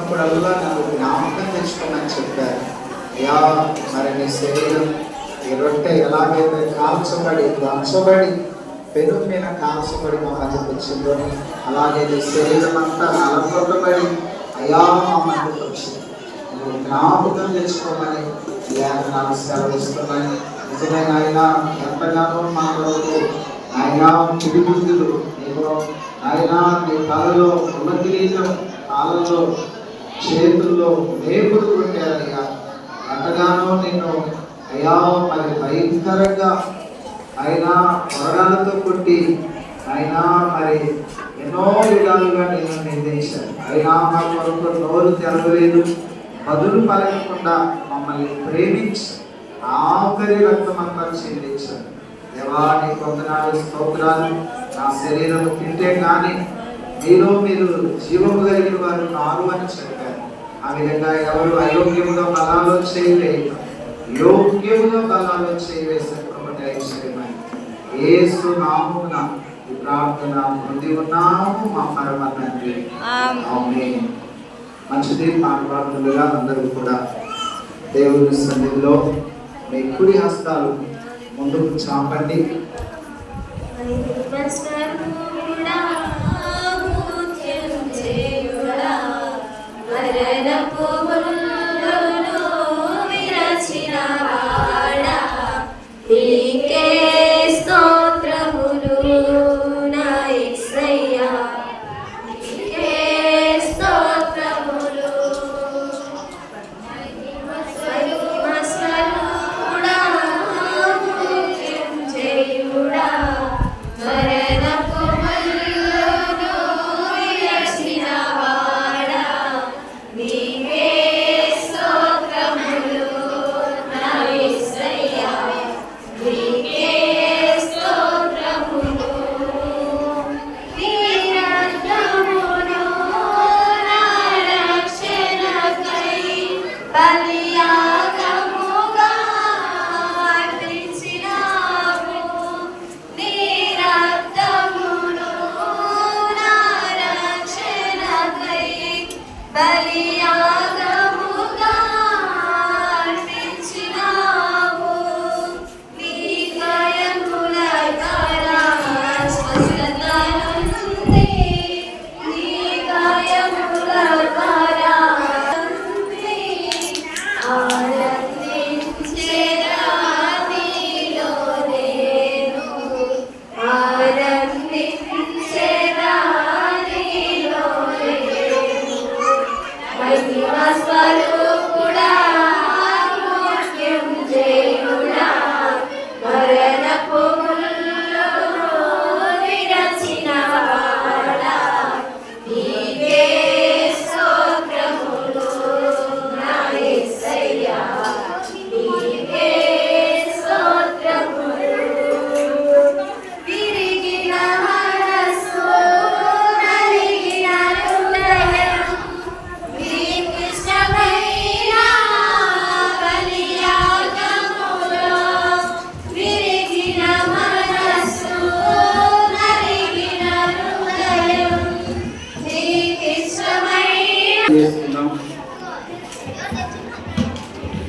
వచ్చినప్పుడల్లా నన్ను జ్ఞాపకం తెచ్చుకోమని చెప్పారు. అయ్యా మరి నీ శరీరం ఈ రొట్టె ఎలాగైతే కాల్చబడి దంచబడి పెను మీద కాల్చబడి మా మధ్యకు వచ్చిందో అలాగే నీ శరీరం అంతా నలగొట్టబడి అయ్యా మా మధ్యకు వచ్చింది. నువ్వు జ్ఞాపకం తెచ్చుకోమని లేఖనాలు సెలవిస్తున్నాయి. నిజమైన ఆయన ఎంతగానో మా వరకు ఆయన పిడిగుడ్డులు నీకు ఆయన నీ తలలో ఉన్న కిరీటం కాళ్ళలో చేతుల్లో మేపులు కొట్టారయ్యా. ఎంతగానో నేను అయ్యా మరి భయంకరంగా ఆయన కొరడాలతో కొట్టి అయినా మరి ఎన్నో విధాలుగా నేను నిర్దేశాను. అయినా మా కొరకు నోరు తెరవలేదు, బదులు పలకకుండా మమ్మల్ని ప్రేమించి ఆఖరి రక్తమంతా చెల్లించాను. దేవాని కొందనాలు స్తోత్రాలు. నా శరీరం తింటే కానీ మీరు జీవము కలిగిన వారు నారు అని చెప్పారు. ఆ విధంగా ఎవరు అయోగ్యముగా బలాలు చేయలేదు, యోగ్యముగా బలాలు చేయవేసినటువంటి ఐశ్వర్యమని యేసు నామమున ఈ ప్రార్థన పొంది ఉన్నాము మా పరమ తండ్రి. ఆమేన్. మంచిది పాఠవార్థులుగా అందరూ కూడా దేవుని సన్నిధిలో మీ కుడి హస్తాలు ముందుకు చాపండి.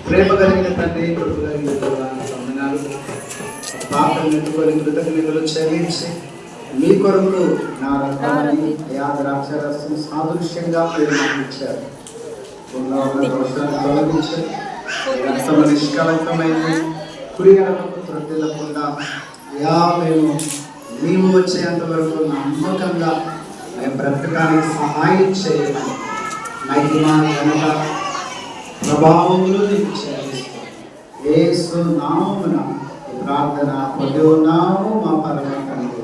ప్రేమ కలిగిన తండ్రి, కృప కలిగిన వందనాలు. పాపం ఎత్తుకొని కృతజ్ఞతలు చెల్లించి మీ కొరకు నా రక్తాన్ని ద్రాక్షరసం సాదృశ్యంగా ప్రేమించారు. తొలగించి రక్తము నిష్కలంకమైంది. కుడి ఎడమకు త్రొట్టెలకుండా మేము నీవు వచ్చేంత వరకు నమ్మకంగా మేము బ్రతకడానికి సహాయం చేయమని మహిమ ఘనత ప్రభావములు నీకు చెల్లిస్తాం. యేసు నామమున ప్రార్థన పొంది ఉన్నాము మా పరమ తండ్రి.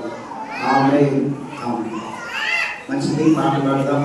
ఆమేన్. ఆమేన్. మంచిది, పాట పాడదాం.